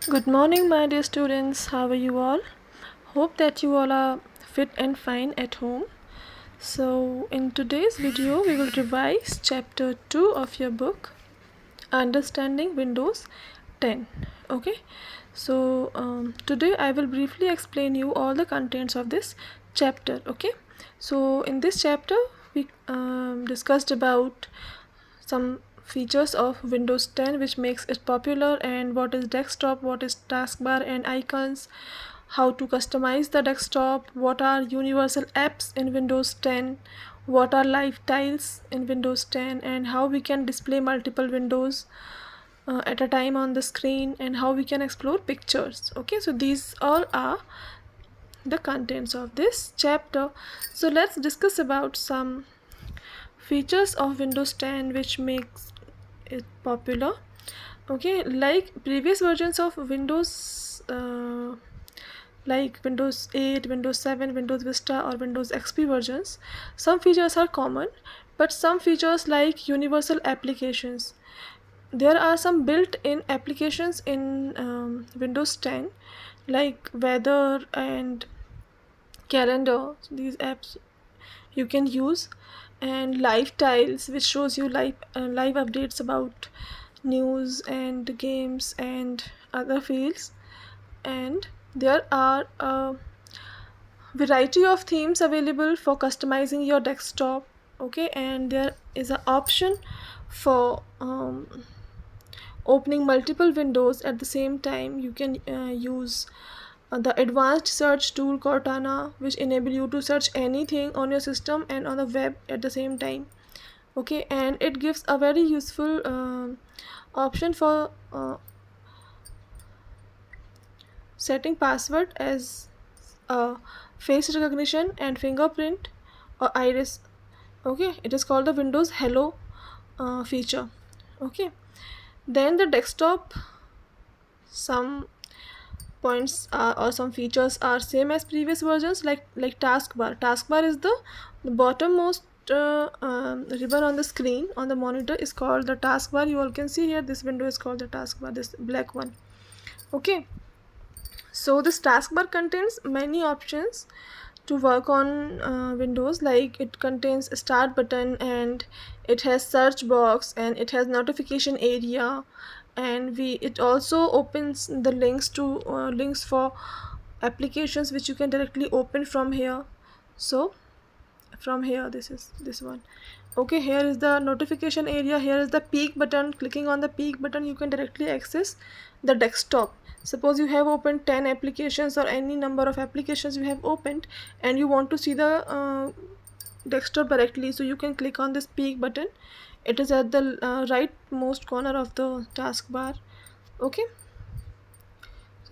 Good morning, my dear students. How are you all? Hope that you all are fit and fine at home. So, in today's video, we will revise chapter 2 of your book, Understanding Windows 10. Okay, so today I will briefly explain you all the contents of this chapter. Okay, so in this chapter, we discussed about some features of Windows 10 which makes it popular, and what is desktop, what is taskbar and icons, how to customize the desktop, what are universal apps in Windows 10, what are live tiles in Windows 10, and how we can display multiple windows at a time on the screen, and how we can explore pictures. Okay, so these all are the contents of this chapter. So let's discuss about some features of Windows 10 which makes it popular. Okay, like previous versions of Windows, like Windows 8, Windows 7, Windows Vista or Windows XP versions, some features are common, but some features like universal applications, there are some built-in applications in Windows 10 like weather and calendar. These apps you can use, and live tiles which shows you live updates about news and games and other fields. And there are a variety of themes available for customizing your desktop. Okay, and there is an option for opening multiple windows at the same time. You can use the advanced search tool Cortana, which enable you to search anything on your system and on the web at the same time. Okay, and it gives a very useful option for setting password as face recognition and fingerprint or iris. Okay, it is called the Windows Hello feature. Okay, then the desktop, some points or some features are same as previous versions, like taskbar is the bottommost ribbon on the screen on the monitor is called the taskbar. You all can see here this window is called the taskbar, this black one. Okay, so this taskbar contains many options to work on Windows, like it contains a start button, and it has search box, and it has notification area, and it also opens the links to links for applications which you can directly open from here. So from here, this is this one. Okay, here is the notification area, here is the peek button. Clicking on the peek button, you can directly access the desktop. Suppose you have opened 10 applications or any number of applications you have opened, and you want to see the desktop directly, so you can click on this peek button. It is at the rightmost corner of the taskbar. Okay,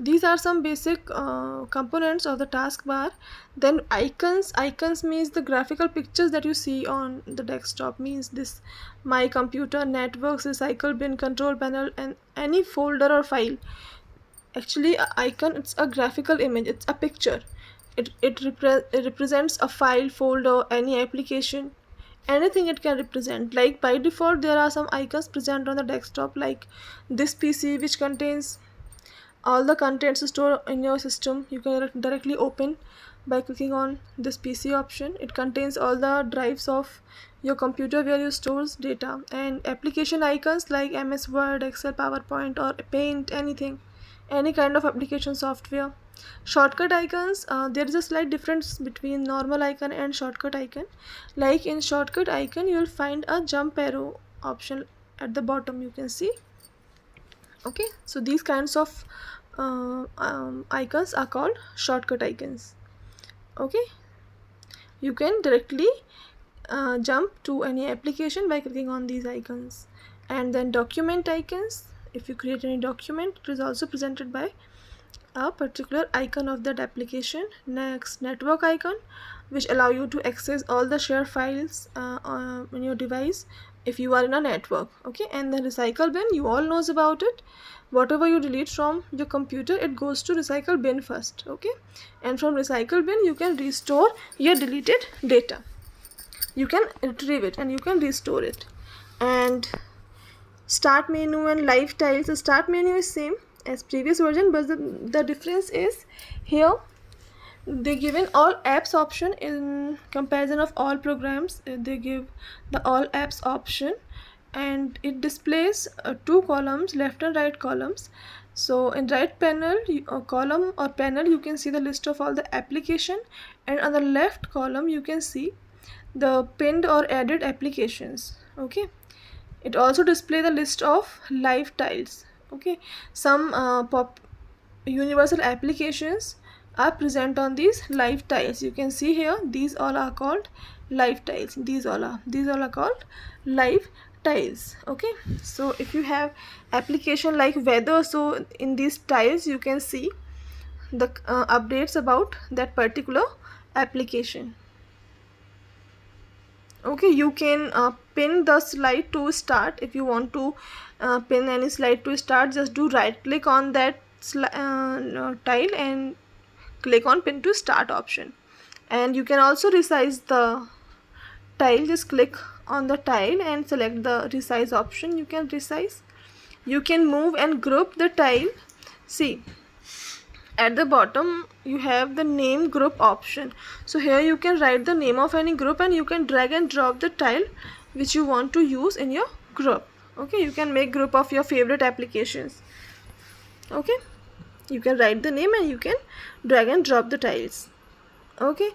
these are some basic components of the taskbar. Then icons means the graphical pictures that you see on the desktop, means this my computer, networks, recycle bin, control panel, and any folder or file. Actually, a icon, it's a graphical image, it's a picture. It represents a file, folder, any application, anything it can represent. Like by default there are some icons present on the desktop, like this PC, which contains all the contents stored in your system. You can directly open by clicking on this PC option. It contains all the drives of your computer where you stores data. And application icons like MS Word, Excel, PowerPoint or Paint, anything, any kind of application software. Shortcut icons, there is a slight difference between normal icon and shortcut icon. Like in shortcut icon you will find a jump arrow option at the bottom, you can see. Okay, so these kinds of icons are called shortcut icons. Okay, you can directly jump to any application by clicking on these icons. And then document icons, if you create any document, it is also presented by a particular icon of that application. Next, network icon, which allow you to access all the share files on your device if you are in a network. Okay, and the recycle bin, you all knows about it. Whatever you delete from your computer, it goes to recycle bin first. Okay, and from recycle bin you can restore your deleted data. You can retrieve it and you can restore it. And start menu and live tiles. The start menu is same as previous version, but the difference is here they given all apps option in comparison of all programs. They give the all apps option, and it displays two columns, left and right columns. So in right panel column or panel, you can see the list of all the application, and on the left column you can see the pinned or added applications. Okay, it also display the list of live tiles. Okay, some universal applications are present on these live tiles. You can see here these all are called live tiles. These all are called live tiles. Okay, so if you have application like weather, so in these tiles you can see the updates about that particular application. Okay, you can pin the slide to start. If you want to pin any slide to start, just do right click on that tile and click on pin to start option. And you can also resize the tile. Just click on the tile and select the resize option. You can resize, you can move and group the tile. See, at the bottom you have the name group option. So here you can write the name of any group, and you can drag and drop the tile which you want to use in your group. Okay, you can make group of your favorite applications. Okay, you can write the name and you can drag and drop the tiles. Okay,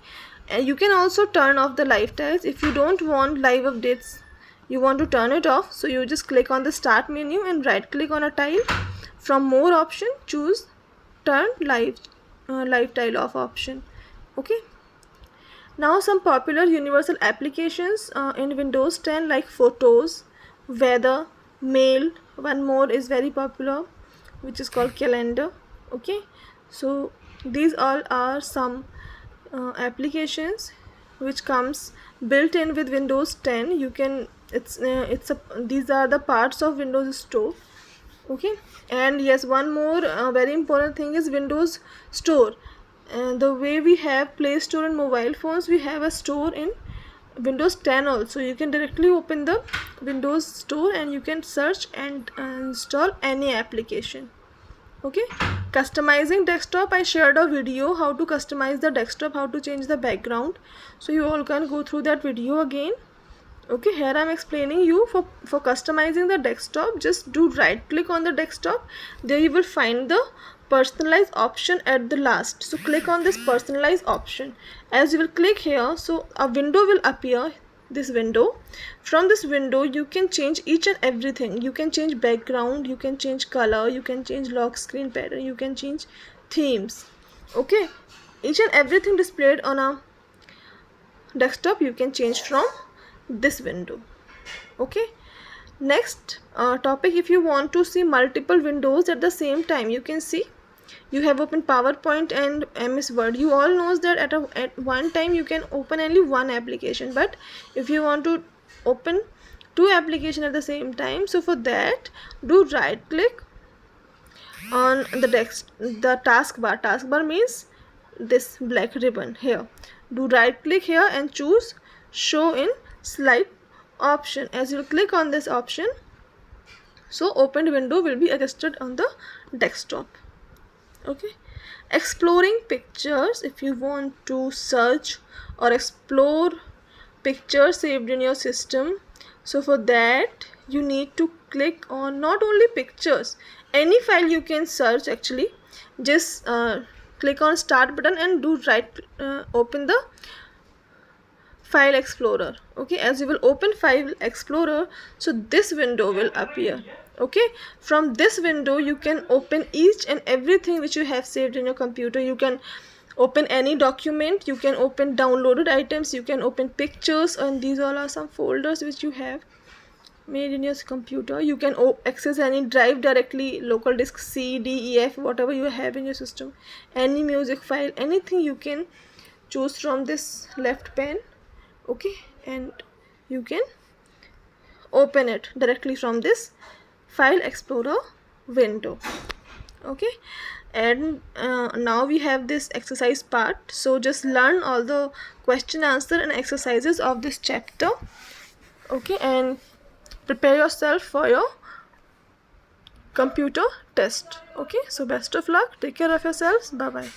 and you can also turn off the live tiles. If you don't want live updates, you want to turn it off, so you just click on the start menu and right click on a tile. From more option, choose turn live tile off option. Okay, now some popular universal applications in Windows 10 like photos, weather, mail. One more is very popular, which is called calendar. Okay, so these all are some applications which comes built in with Windows 10. You can these are the parts of Windows Store. Okay, and yes, one more very important thing is Windows Store. The way we have Play Store in mobile phones, we have a store in Windows 10 also. You can directly open the Windows Store and you can search and install any application. Okay, customizing desktop, I shared a video how to customize the desktop, how to change the background, so you all can go through that video again. Okay, here I'm explaining you for customizing the desktop. Just do right click on the desktop. There you will find the personalize option at the last, so click on this personalize option. As you will click here, so a window will appear, this window. From this window you can change each and everything. You can change background, you can change color, you can change lock screen pattern, you can change themes. Okay, each and everything displayed on a desktop you can change from this window. Okay, next topic, if you want to see multiple windows at the same time, you can see you have opened PowerPoint and MS Word. You all knows that at one time you can open only one application, but if you want to open two applications at the same time, so for that do right click on the taskbar means this black ribbon here. Do right click here and choose show in slide option. As you click on this option, so opened window will be adjusted on the desktop. Okay, exploring pictures, if you want to search or explore pictures saved in your system, so for that you need to click on not only pictures, any file you can search actually. Just click on start button and do open the file explorer. Okay, as you will open file explorer, so this window will appear. Okay, from this window you can open each and everything which you have saved in your computer. You can open any document, you can open downloaded items, you can open pictures, and these all are some folders which you have made in your computer. You can access any drive directly, local disk C, D, E, F, whatever you have in your system, any music file, anything you can choose from this left pane. Okay, and you can open it directly from this file explorer window. Okay, and now we have this exercise part, so just learn all the question, answer and exercises of this chapter. Okay, and prepare yourself for your computer test. Okay, so best of luck, take care of yourselves, bye bye.